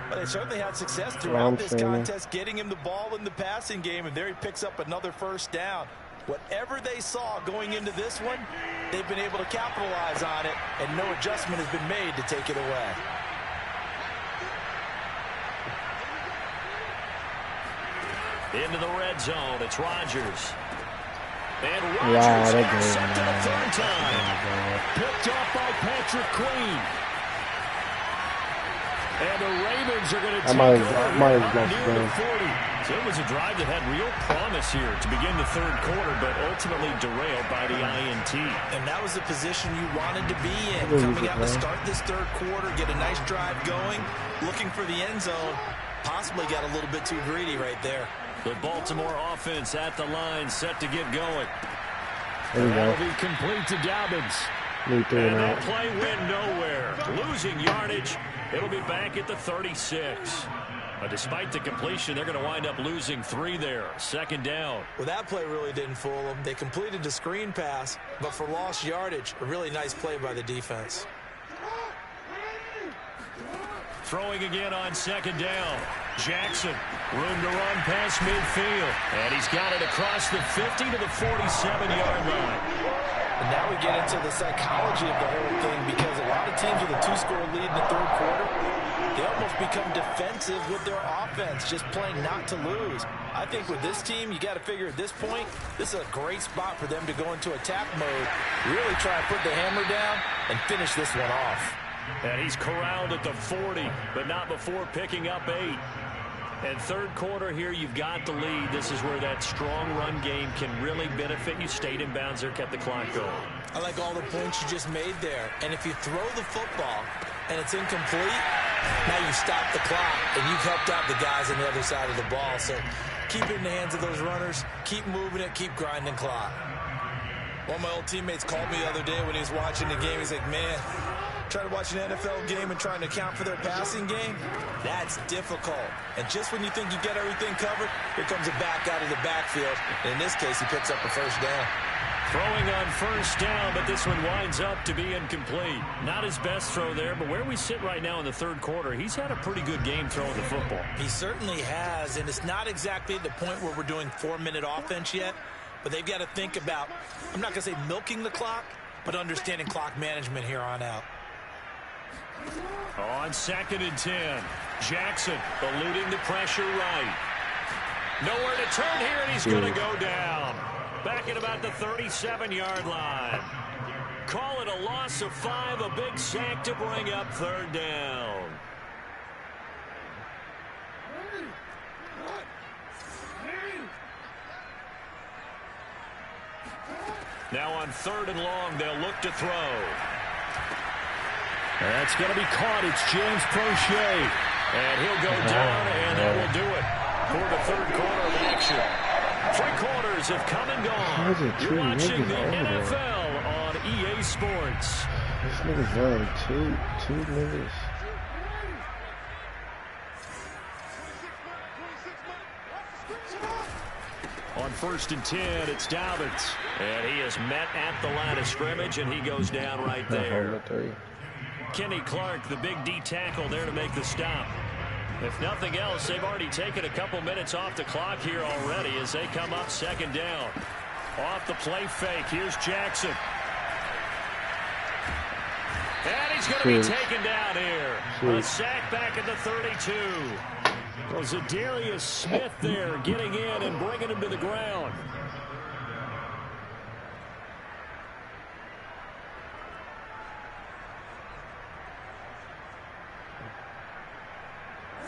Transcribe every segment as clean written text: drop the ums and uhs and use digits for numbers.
Well, they certainly had success throughout this contest, getting him the ball in the passing game, and there he picks up another first down. Whatever they saw going into this one, they've been able to capitalize on it, and no adjustment has been made to take it away. Into the red zone, it's Rodgers. And Rodgers sent to the third time. Picked off by Patrick Queen. And the Ravens are going to take over near the 40. So it was a drive that had real promise here to begin the third quarter, but ultimately derailed by the INT. And that was the position you wanted to be in. Coming out to start this third quarter, get a nice drive going, looking for the end zone. Possibly got a little bit too greedy right there. The Baltimore offense at the line, set to get going. That'll be complete to Dobbins. And that play went nowhere. Losing yardage. It'll be back at the 36. But despite the completion, they're going to wind up losing 3 there. Second down. Well, that play really didn't fool them. They completed the screen pass, but for lost yardage, a really nice play by the defense. Throwing again on second down. Jackson, room to run past midfield. And he's got it across the 50 to the 47-yard line. And now we get into the psychology of the whole thing, because a lot of teams with a 2-score lead in the third quarter, they almost become defensive with their offense, just playing not to lose. I think with this team, you got to figure at this point, this is a great spot for them to go into attack mode, really try to put the hammer down and finish this one off. And he's corralled at the 40, but not before picking up 8. And third quarter here, you've got the lead. This is where that strong run game can really benefit you. Stayed in bounds there, kept the clock going. I like all the points you just made there. And if you throw the football and it's incomplete, now you stop the clock, and you've helped out the guys on the other side of the ball. So keep it in the hands of those runners. Keep moving it. Keep grinding clock. One of my old teammates called me the other day when he was watching the game. He's like, man, trying to watch an NFL game and trying to account for their passing game, that's difficult. And just when you think you get everything covered, here comes a back out of the backfield. And in this case, he picks up a first down. Throwing on first down, but this one winds up to be incomplete. Not his best throw there, but where we sit right now in the third quarter, he's had a pretty good game throwing the football. He certainly has, and it's not exactly at the point where we're doing 4-minute offense yet, but they've got to think about, I'm not going to say milking the clock, but understanding clock management here on out. On 2nd and 10, Jackson eluding the pressure right. Nowhere to turn here, and he's going to go down. Back at about the 37-yard line. Call it a loss of 5, a big sack to bring up third down. Now on 3rd and long, they'll look to throw. That's going to be caught. It's James Prochet. And he'll go down, and that will do it for the third quarter of action. 3 quarters have come and gone. You're watching the NFL on EA Sports. This nigga's running two niggas. On 1st and 10, it's Dobbins. And he is met at the line of scrimmage, and he goes down right there. Kenny Clark, the big D tackle there to make the stop. If nothing else, they've already taken a couple minutes off the clock here already as they come up 2nd down. Off the play fake, here's Jackson. And he's going to be taken down here. A sack back at the 32. Was Zadarius Smith there getting in and bringing him to the ground.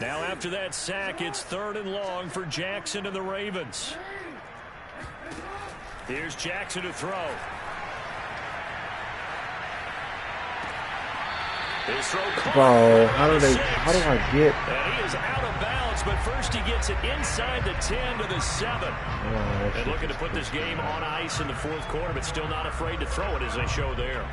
Now after that sack, it's 3rd and long for Jackson and the Ravens. Here's Jackson to throw. His throw bro, how do I get? And he is out of bounds, but first he gets it inside the 10 to the 7. And looking to put this game on ice in the 4th quarter, but still not afraid to throw it as they show there.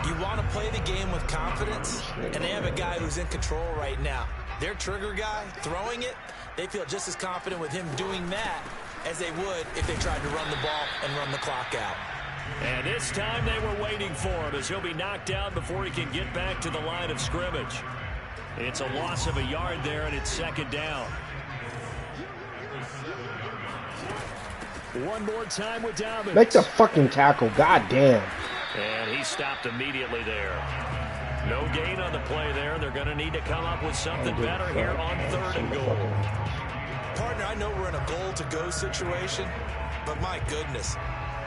You want to play the game with confidence, and they have a guy who's in control right now. Their trigger guy throwing it, they feel just as confident with him doing that as they would if they tried to run the ball and run the clock out. And this time they were waiting for him as he'll be knocked out before he can get back to the line of scrimmage. It's a loss of a yard there, and it's second down. One more time with Labbin. Make the fucking tackle, goddamn. And he stopped immediately there. No gain on the play there. They're going to need to come up with something better here on 3rd and goal. Partner, I know we're in a goal-to-go situation, but my goodness,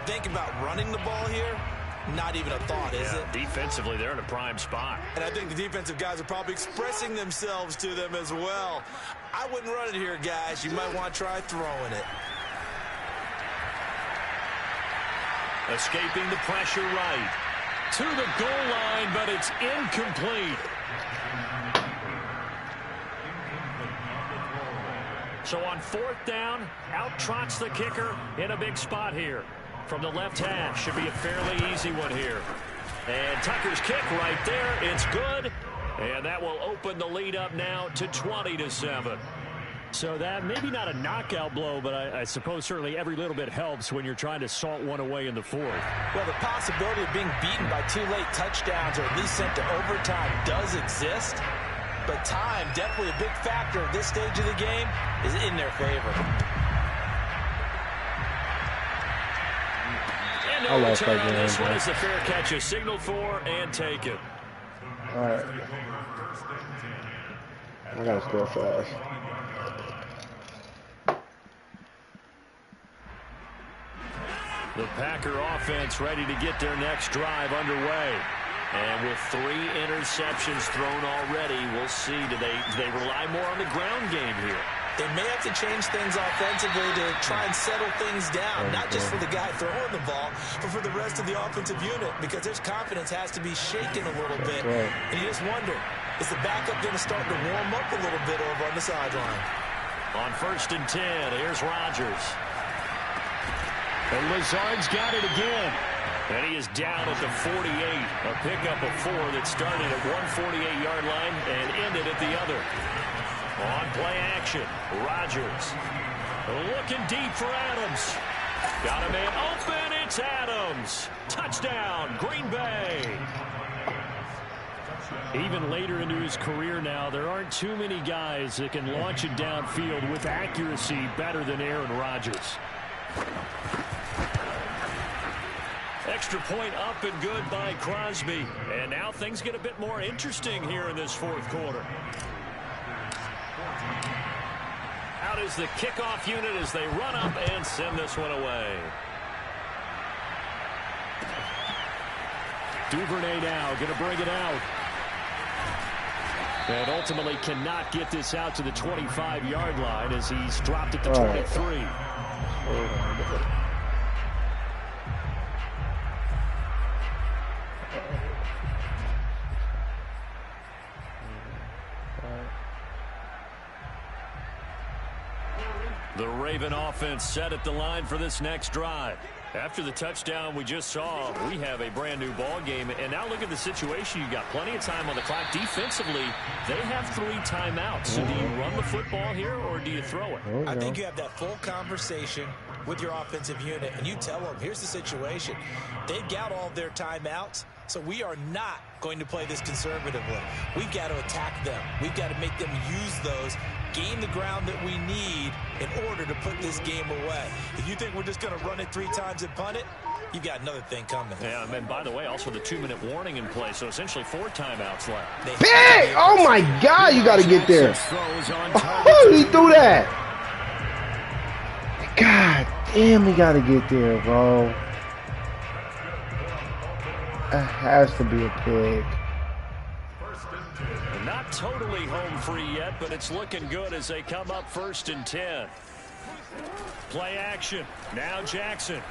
think about running the ball here. Not even a thought, is it? Defensively, they're in a prime spot. And I think the defensive guys are probably expressing themselves to them as well. I wouldn't run it here, guys. You might want to try throwing it. Escaping the pressure right. To the goal line, but it's incomplete. So on 4th down, out trots the kicker in a big spot here. From the left hash, should be a fairly easy one here. And Tucker's kick right there, it's good. And that will open the lead up now to 20-7. So that maybe not a knockout blow, but I suppose certainly every little bit helps when you're trying to salt one away in the 4th. Well, the possibility of being beaten by 2 late touchdowns or at least sent to overtime does exist. But time, definitely a big factor at this stage of the game, is in their favor. And no return on this one is the fair catch is signaled for and taken. All right. I gotta score fast. The Packer offense ready to get their next drive underway. And with 3 interceptions thrown already, we'll see. Do they rely more on the ground game here? They may have to change things offensively to try and settle things down, not just for the guy throwing the ball, but for the rest of the offensive unit, because their confidence has to be shaken a little bit. And you just wonder, is the backup going to start to warm up a little bit over on the sideline? On 1st and 10, here's Rodgers. And Lazard's got it again. And he is down at the 48. A pickup of 4 that started at 148-yard line and ended at the other. On play action, Rodgers. Looking deep for Adams. Got a man open, it's Adams. Touchdown, Green Bay. Even later into his career now, there aren't too many guys that can launch it downfield with accuracy better than Aaron Rodgers. Extra point up and good by Crosby. And now things get a bit more interesting here in this 4th quarter. Out is the kickoff unit as they run up and send this one away. Duvernay now going to bring it out. And ultimately cannot get this out to the 25-yard line as he's dropped at the 23. The Raven offense set at the line for this next drive. After the touchdown we just saw, we have a brand new ball game. And now look at the situation. You've got plenty of time on the clock. Defensively, they have 3 timeouts. So do you run the football here or do you throw it? I think you have that full conversation with your offensive unit, and you tell them, here's the situation. They've got all of their timeouts, so we are not going to play this conservatively. We've got to attack them. We've got to make them use those, gain the ground that we need in order to put this game away. If you think we're just going to run it 3 times and punt it, you've got another thing coming. Yeah, and by the way, also the 2-minute warning in play, so essentially 4 timeouts left. Hey! Oh my God, you got to get there. Oh, he threw that. God damn, he got to get there, bro. That has to be a pick. Not totally home free yet, but it's looking good as they come up 1st and 10. Play action. Now Jackson.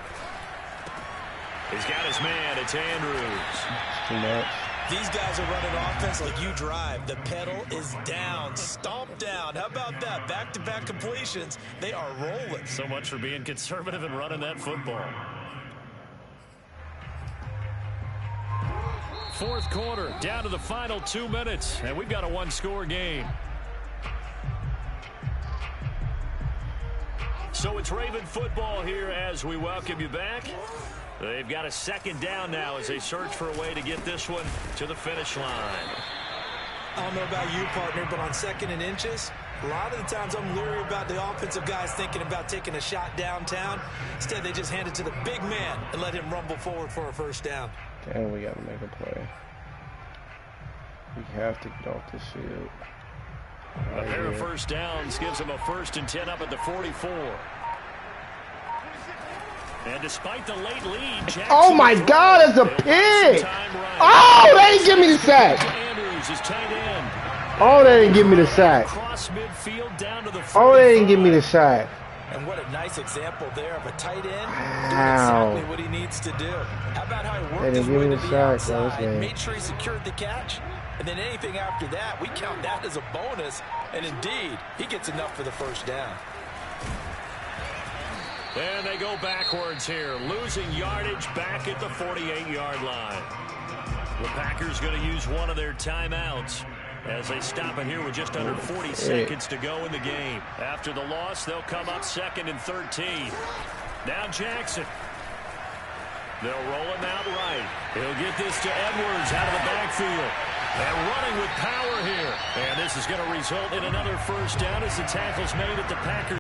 He's got his man. It's Andrews. Too much. These guys are running offense like you drive. The pedal is down. Stomp down. How about that? Back-to-back completions. They are rolling. So much for being conservative and running that football. 4th quarter, down to the final 2 minutes, and we've got a 1-score game. So it's Raven football here as we welcome you back. They've got a 2nd down now as they search for a way to get this one to the finish line. I don't know about you, partner, but on 2nd and inches, a lot of the times I'm leery about the offensive guys thinking about taking a shot downtown. Instead, they just hand it to the big man and let him rumble forward for a first down. Damn, we got to make a play. We have to get off this field. A pair of first downs gives them a 1st and 10 up at the 44. And despite the late lead, Jackson, oh my God, it's a pick! Oh, they didn't give me the sack. Andrews is tight end. Oh, they didn't give me the sack. Cross midfield down to the 45. Oh, they didn't give me the sack. And what a nice example there of a tight end doing Wow. exactly what he needs to do. How about how he They worked his didn't way give to me the the sack, outside, man. made sure he secured the catch, and then anything after that, we count that as a bonus. And indeed, he gets enough for the first down. And they go backwards here, losing yardage back at the 48-yard line. The Packers going to use one of their timeouts as they stop it here with just under 40 seconds to go in the game. After the loss, they'll come up 2nd and 13. Now Jackson. They'll roll him out right. He'll get this to Edwards out of the backfield. And running with power here. And this is going to result in another first down as the tackle's made at the Packers.